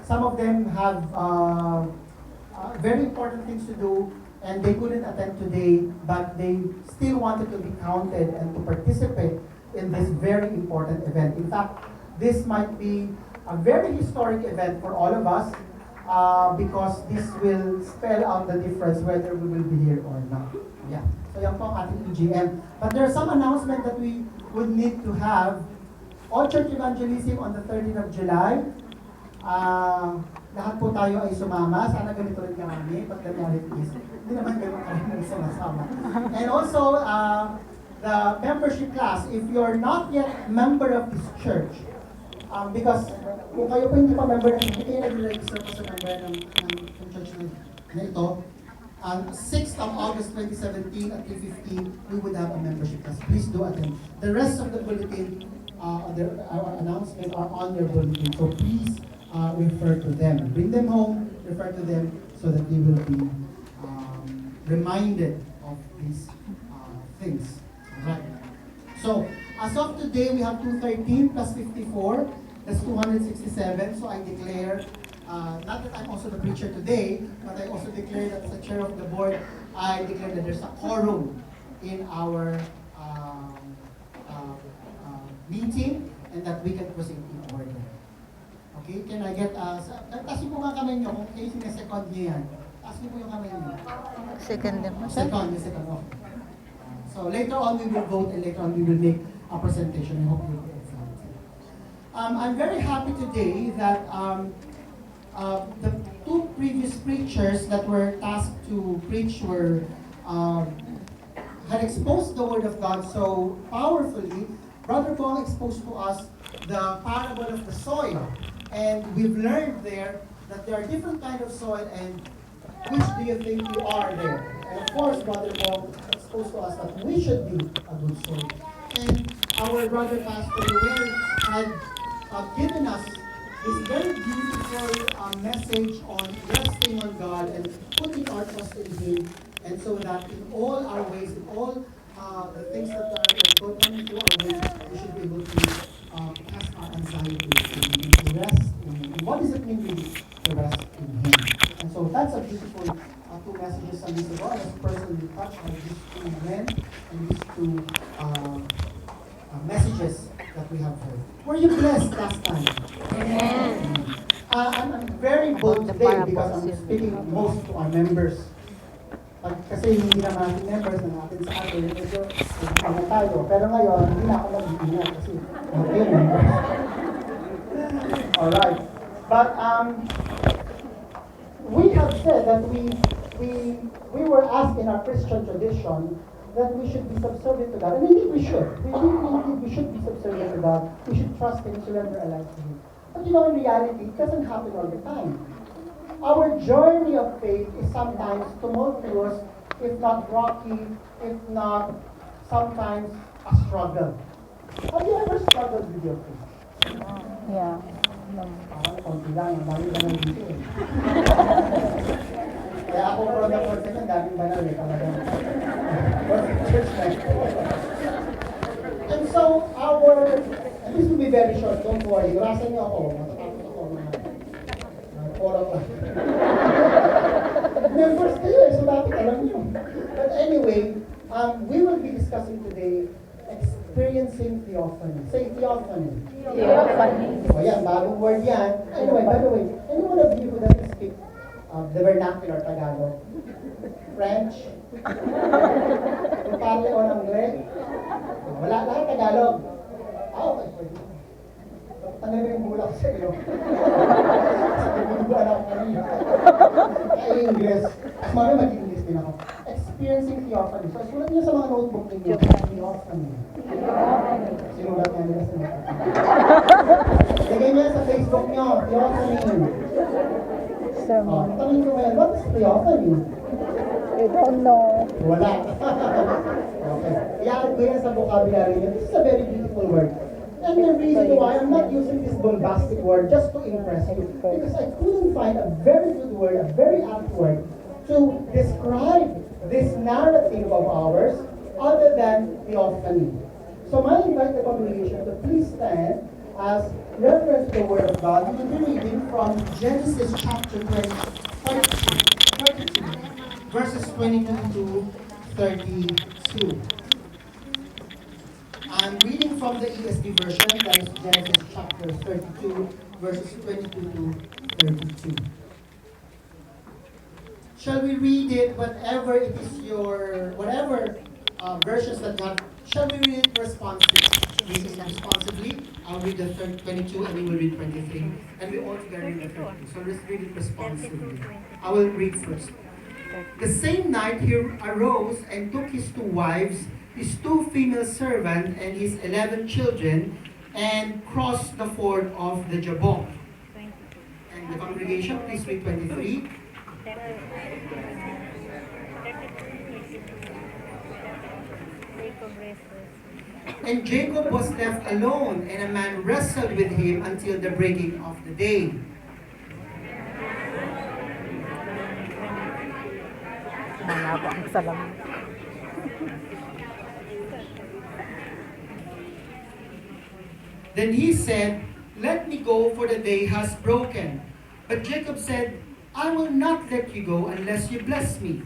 some of them have very important things to do, and they couldn't attend today, but they still wanted to be counted and to participate in this very important event. In fact, this might be a very historic event for all of us because this will spell out the difference whether we will be here or not. Yeah. So yan po ang ating EGM. But there are some announcements that we would need to have. All Church Evangelism on the 13th of July. Lahat po tayo ay sumama. Sana ganito rin kami. But the reality is, hindi naman ganun kami sumasama. And also, the membership class. If you're not yet member of this church, because kung kayo po hindi pa member, hindi kayo nag-register po sa member ng church na ito, 6th of August 2017 at 3:15, we would have a membership class. Please do attend. The rest of the bulletin, our announcements are on your bulletin, so please refer to them. Bring them home, refer to them, so that you will be reminded of these things. Right. So, as of today, we have 213 plus 54. That's 267. So I declare, not that I'm also the preacher today, but I also declare that as the chair of the board, I declare that there's a quorum in our meeting and that we can proceed in order. Okay? Can I get, taas niyo po nga kamay niyo kung kayo sinasecond niyo yan. Taas niyo po yung kamay niyo. Second din po. Second. Okay. So later on we will vote and later on we will make a presentation. I hope you will be excited. I'm very happy today that the two previous preachers that were tasked to preach were had exposed the Word of God so powerfully. Brother Bong exposed to us the parable of the soil, and we've learned there that there are different kinds of soil, and which do you think you are there? And of course, Brother Bong exposed to us that we should be a good soil. And our brother Pastor Noel had given us this very beautiful message on resting on God and putting our trust in Him, and so that in all our ways, in all the things that are going on into our ways, we should be able to cast our anxiety and to rest in Him. And what does it mean really to rest in Him? And so that's a beautiful two messages on this ago. I was personally touched by these two men and these two messages that we have heard. Were you blessed last time? Amen. I'm very bold today because I'm speaking most to our members. Kasi hindi naman natin members na natin sa atin, medyo ano tayo. Pero ngayon, hindi na ako mag-iingat kasi okay members. Alright. But we have said that we were asked in our Christian tradition that we should be subservient to God. And indeed we should. We should be subservient to God. We should trust Him, surrender our lives to Him. But you know, in reality, it doesn't happen all the time. Our journey of faith is sometimes tumultuous, if not rocky, if not sometimes a struggle. Have you ever struggled with your faith? Yeah. Konti lang, ang dami banal dito eh. Kaya ako pro na for second, daming banal eh, talagang. Church life. And so, and this will be very short, don't worry, urasan niyo ako, matatakot ako mga oras lang. Members kayo eh, so dapat alam niyo. But anyway, we will be discussing today experiencing theophany. Say theophany. Theophany. So yan, bagong word yan. Anyway, by the way, anyone of you who doesn't speak the vernacular Tagalog? French? Kung parle o ng Greg? Wala, lahat Tagalog. Okay, pwede. Tanggalin mo yung bulak sa iyo. Sabi mo yung anak kami. Kaya English. Mami mag-English din ako. Experiencing theophany. So, sulat niyo sa mga notebook ninyo. Theophany. Sinulat niya nila sa notebook. Lagay niya sa Facebook niyo. Theophany. Tanong ko ngayon, what is theophany? I don't know. Wala. Okay. I-add ko yan sa vocabulary niyo. This is a very beautiful word. And the reason why I'm not using this bombastic word just to impress you, because I couldn't find a very good word, a very apt word, to describe this narrative of ours other than theophany. So I invite the congregation to please stand as reference to the Word of God, we will be reading from Genesis chapter 32, verses 22 to 32. I'm reading from the ESV version, that is Genesis chapter 32, verses 22 to 32. Shall we read it, whatever it is whatever versions that you have, shall we read it responsibly? I'll read the 22 and you will read 23. And we all together read the 32. So let's read it responsibly. I will read first. The same night he arose and took his 2 wives, his 2 female servants, and his 11 children, and crossed the ford of the Jabbok. And the congregation, please read 23. And Jacob was left alone, and a man wrestled with him until the breaking of the day. Malabo ang salam. Then he said, "Let me go, for the day has broken." But Jacob said, "I will not let you go unless you bless me."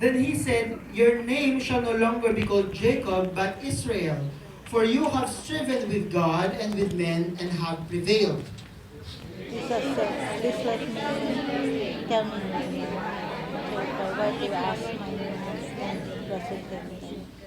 Then he said, "Your name shall no longer be called Jacob, but Israel, for you have striven with God and with men and have prevailed." This was me. Tell me. Why do you ask my name?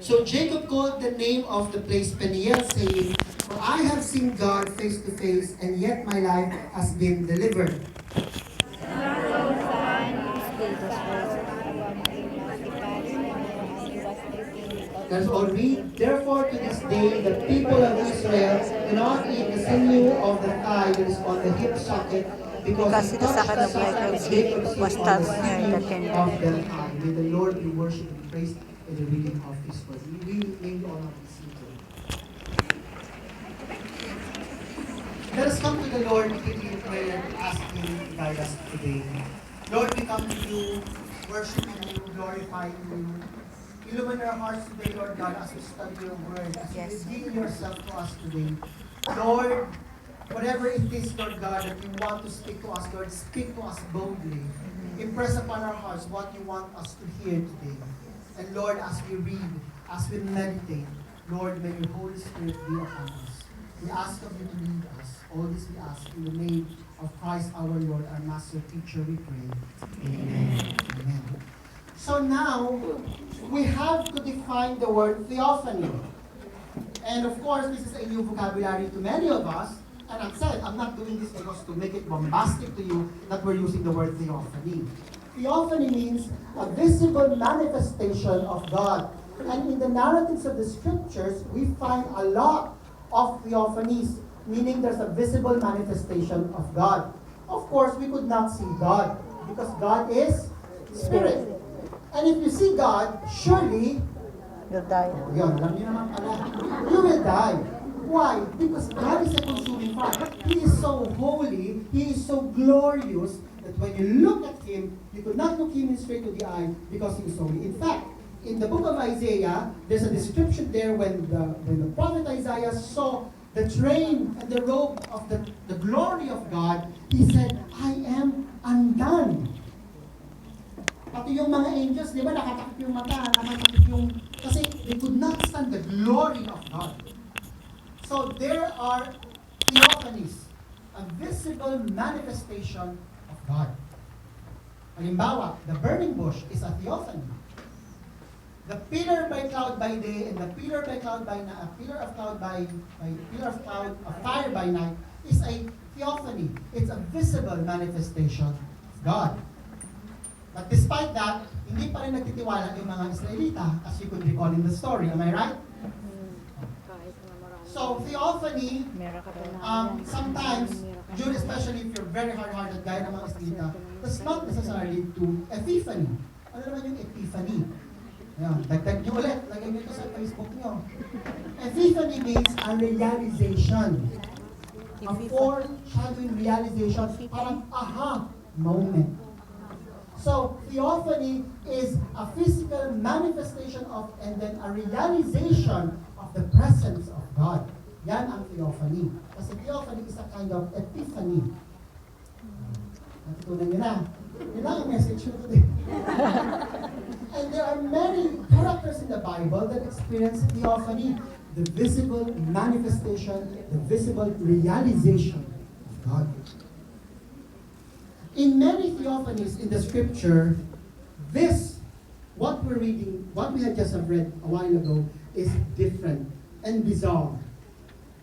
So Jacob called the name of the place Peniel, saying, "For I have seen God face to face, and yet my life has been delivered." Let's all read. Therefore, to this day, the people of Israel do not eat the sinew of the thigh that is on the hip socket, because it touched the socket of Jacob's hip on the sinew of the thigh. May the Lord be worshipped and praised in the reading of His word. We name all of His people. Let us come to the Lord quickly in prayer and ask Him to guide us today. Lord, we come to you, worshiping you, glorifying you. Illumine our hearts today, Lord God, as we study your word, as you reveal yourself to us today. Lord, whatever it is, Lord God, that you want to speak to us, Lord, speak to us boldly. Impress upon our hearts what you want us to hear today. And Lord, as we read, as we meditate, Lord, may your Holy Spirit be upon us. We ask of you to lead us. All this we ask in the name of Christ our Lord, our Master Teacher, we pray. Amen. Amen. So now, we have to define the word theophany. And of course, this is a new vocabulary to many of us. And I'm not doing this because to make it bombastic to you that we're using the word theophany. Theophany means a visible manifestation of God. And in the narratives of the scriptures, we find a lot of theophanies, meaning there's a visible manifestation of God. Of course, we could not see God because God is Spirit. And if you see God, surely You'll die. yun, alam niyo naman pala, you will die. Why? Because God is a consuming fire. He is so holy, He is so glorious, that when you look at Him, you could not look Him straight to the eye because He is holy. In fact, in the book of Isaiah, there's a description there when the prophet Isaiah saw the train and the robe of the glory of God, he said, "I am undone." Pati yung mga angels, di ba, nakatakip yung mata, nakatakip yung, kasi they could not stand the glory of God. So there are theophanies, a visible manifestation of God. Halimbawa, the burning bush is a theophany. The pillar by cloud by day and the pillar by cloud by night, a pillar of fire by night is a theophany. It's a visible manifestation of God. But despite that, hindi pa rin nagtitiwala yung mga Israelita, as you could recall in the story. Am I right? So, theophany, sometimes, especially if you're very hard-hearted guy ng mga Israelita, does not necessarily to epiphany. Ano naman yung epiphany? Ayan, dagdag nyo ulit. Lagay nyo ito sa Facebook nyo. Epiphany means a realization. A foreshadowing realization. Parang aha moment. So, theophany is a physical manifestation of and then a realization of the presence of God. Yan ang theophany. Kasi theophany is a kind of epiphany. Natutunan nyo na. Yun lang ang message ko today. And there are many characters in the Bible that experience theophany, the visible manifestation, the visible realization of God. In many theophanies in the scripture, what we're reading, what we had just read a while ago, is different and bizarre.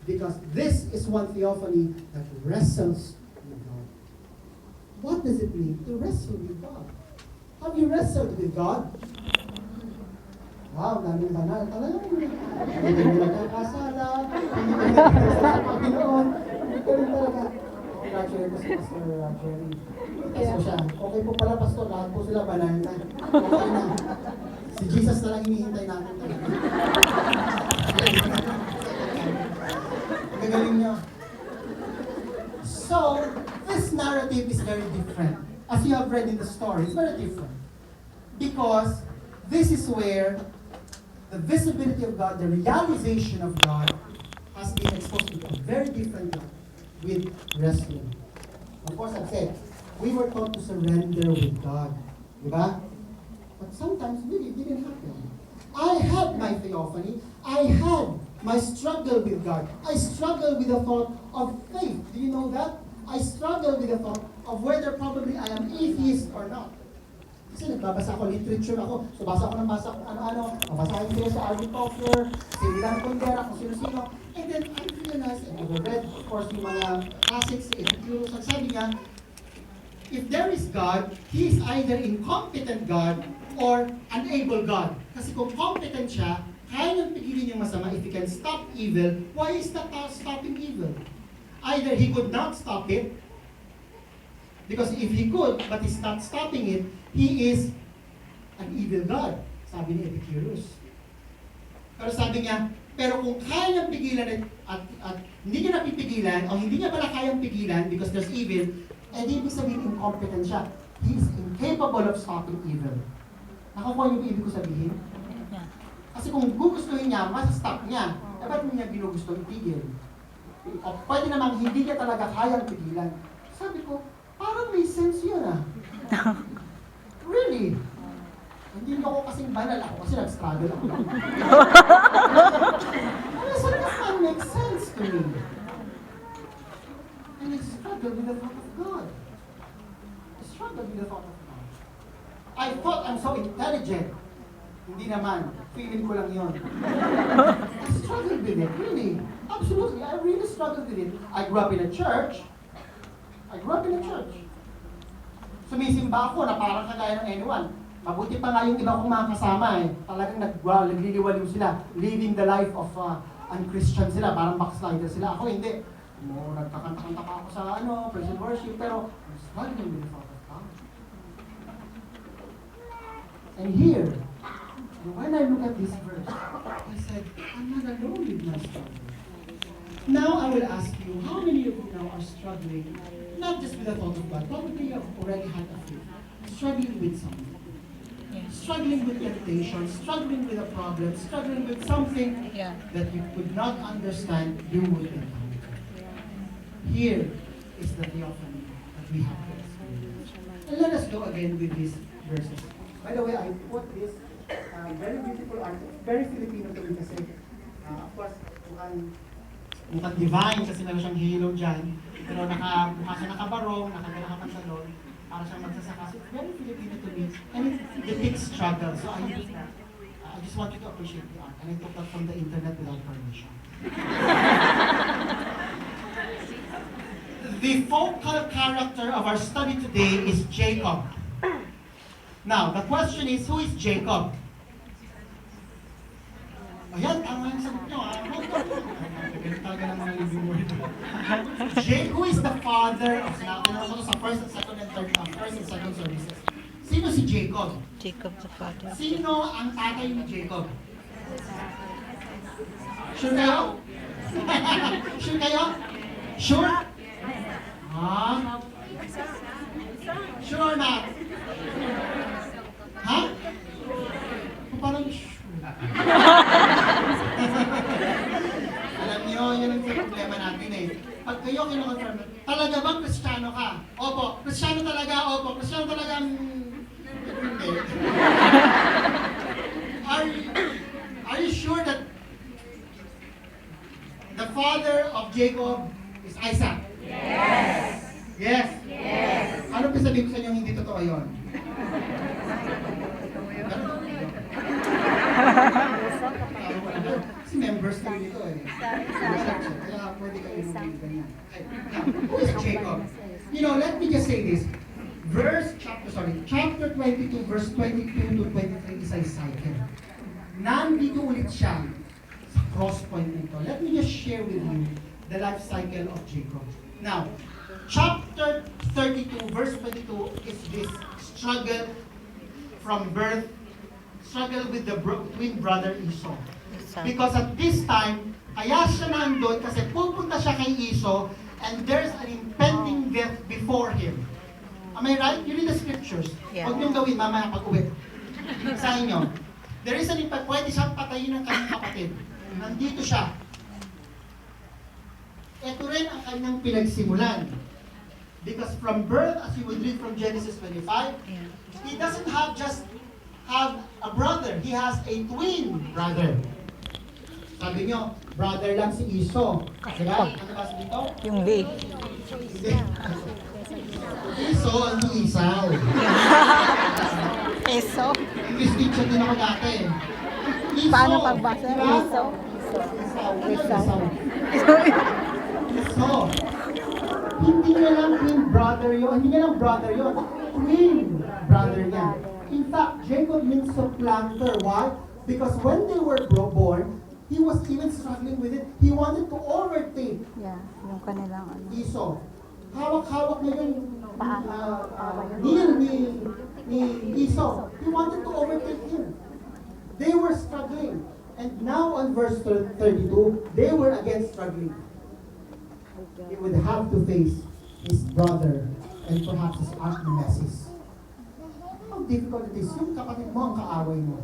Because this is one theophany that wrestles with God. What does it mean to wrestle with God? Have you wrestled with God? Wow, daming banal. Talagang hindi mo nagkakasala, hindi mo nagkakasala sa Panginoon. Ganun talaga. Congratulate ko si Pastor Jerry. Kaso siya, okay po pala Pastor, lahat po sila banal na. Okay na. Si Jesus na lang hinihintay natin talaga. Gagaling niyo. So, this narrative is very different. As you have read in the story, it's very different. Because this is where the visibility of God, the realization of God, has been exposed to a very different light with wrestling. Of course, I've said, we were taught to surrender with God. Diba? But sometimes really it didn't happen. I had my theophany. I had my struggle with God. I struggled with the thought of faith. Do you know that? I struggled with the thought of whether probably I am atheist or not. Kasi nagbabasa ako, literature ako. So basa ako ng basa kung ano-ano. Mabasahin ko sa Alvin Toffler, si Milan Kundera, kung sino-sino. And then I realized, and I read, of course, yung mga classics, Epicurus, ang sabi niya, if there is God, He is either incompetent God or unable God. Kasi kung competent siya, kaya niyang pigilin yung masama. If He can stop evil, why is that stopping evil? Either He could not stop it, because if He could, but He's not stopping it, He is an evil God, sabi ni Epicurus. Pero sabi niya, pero kung kaya niyang pigilan at hindi niya napipigilan, o hindi niya pala kayang pigilan because there's evil, eh di ibig sabihin incompetent siya. He is incapable of stopping evil. Nakukuha niyo yung ibig ko sabihin? Kasi kung gugustuhin niya, mas-stop niya. Eh ba't niya ginugusto itigil? O pwede namang hindi niya talaga kayang pigilan. Sabi ko, parang may sense yun ah. Really? Hindi niyo ako kasing banal ako kasi nag-struggle ako. So that doesn't make sense to me. And I struggle with the thought of God. I struggle with the thought of God. I thought I'm so intelligent. Hindi naman. Feeling ko lang yun. I struggled with it, really. Absolutely, I really struggled with it. I grew up in a church. Sumisimba ako na parang kagaya ng anyone. Mabuti pa nga yung iba kong mga kasama eh. Talagang nagliliwaliw sila. Living the life of un-Christian sila. Parang backslider sila. Ako hindi. Nagkakanta-kanta pa ako sa praise and worship. Pero I'm struggling with the thought of God. And here, when I look at this verse, I said, I'm not alone with my struggle. Now I will ask you, how many of you now are struggling, not just with the thought of God, probably you have already had a few, struggling with something. Struggling with temptation, struggling with a problem, struggling with something that you could not understand, you would encounter. Here is the theophany that we have to experience. And let us go again with these verses. By the way, I put this very beautiful art, very Filipino to me kasi, of course, mukhang divine kasi meron siyang halo dyan, pero mukha siya nakabarong, nakapantalon, para siyang magsasaka. So it's very Filipino to me, and it depicts struggle. So I just want you to appreciate the art, and I took that from the internet without permission. The focal character of our study today is Jacob. Now, the question is, who is Jacob? Ayan, tama yung sagot nyo. Ganun talaga ng mga living word. Who is the father of, sa first and second and third, first and second services? Sino si Jacob? Jacob the father. Sino ang tatay ni Jacob? Sure kayo? Sure kayo? Sure? Sure or not? Ha? Parang, alam niyo, yun ang problema natin eh. Pag kayo kinoconfirm, talaga bang Kristiyano ka? Opo. Kristiyano talaga? Opo. Kristiyano talaga? Hindi. Are you sure that the father of Jacob is Isaac? Yes. Yes? Yes. Ano pa sabihin ko sa inyo hindi totoo yun? Kasi members kayo dito eh. Kaya pwede kayo maging ganyan. Who is Jacob? You know, let me just say this. Chapter 22, verse 22 to 23 is a cycle. Nandito ulit siya sa cross point nito. Let me just share with you the life cycle of Jacob. Now, chapter 32, verse 22 is this struggle from birth, struggle with the twin brother Esau. Because at this time, kaya siya nandun kasi pupunta siya kay Esau and there's an impending death before him. Am I right? You read the scriptures. Yeah. Huwag niyong gawin mamaya pag-uwi. Sa inyo. There is an impact. Pwede siyang patayin ng kanyang kapatid. Nandito siya. Ito rin ang kanyang pinagsimulan. Because from birth, as you would read from Genesis 25, he doesn't just have a brother. He has a twin brother. Sabi niyo, brother lang si Esau. Diba? Ano ba sa dito? Yung big. Esau ang Esau. Eso. English teacher din ako dati. Esau. Paano pagbasa? Diba? Eso. Esau. Esau. Hindi niya lang twin brother yun. Hindi niya lang brother yun. Twin brother niya. In fact, Jacob means supplanter. Why? Because when they were born, he was even struggling with it. He wanted to overtake Yeah, yung kanilang ano. Esau. Hawak-hawak niya yung Paa. ni Esau. He wanted to overtake him. They were struggling. And now on verse 32, they were again struggling. He would have to face his brother and perhaps his aunt Nemesis. How difficult it is. Yung kapatid mo ang kaaway mo.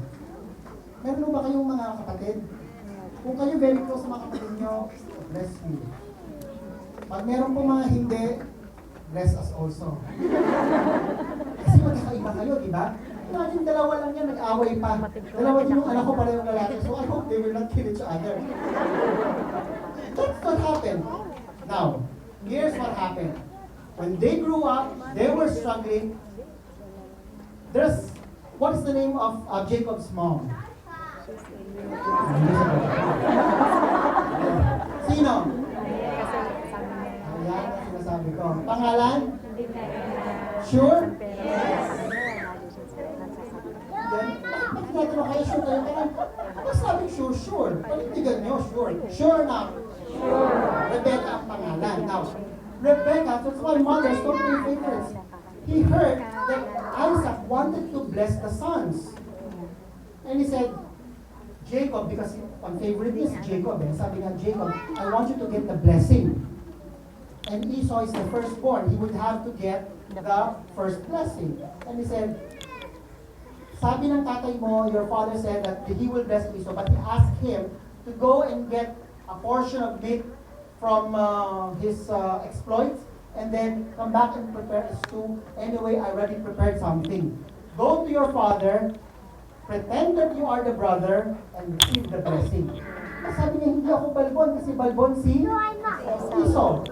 Meron ba kayong mga kapatid? Kung kayo very close sa mga kapatid nyo, bless you. Pag meron po mga hindi, bless us also. Kasi magkakaiba kayo, di ba? Imagine dalawa lang yan, nag-away pa. Dalawa din yung anak ko pala yung lalaki. So I hope they will not kill each other. That's what happened. Now, here's what happened. When they grew up, they were struggling. What is the name of Jacob's mom? Sino? Ayan ang sinasabi ko. Pangalan? Sure? Yes. Then, bakit tinatanong kayo sure kayo? Bakit sabi sure? Panindigan nyo, sure. Sure na. Sure. Rebecca ang pangalan. Now, Rebecca, that's why mothers don't play favorites. He heard that Isaac wanted to bless the sons. And he said, Jacob, because ang favorite is Jacob. Sabi nga, Jacob, I want you to get the blessing. And Esau is the firstborn. He would have to get the first blessing. And he said, sabi ng tatay mo, your father said that he will bless Esau, but he asked him to go and get a portion of meat from his exploits, and then come back and prepare a stew. Anyway, I already prepared something. Go to your father, pretend that you are the brother, and receive the blessing. Sabi niya, hindi ako balbon, kasi balbon si Esau.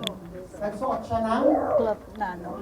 Nagsuot siya ng Cloth na ano.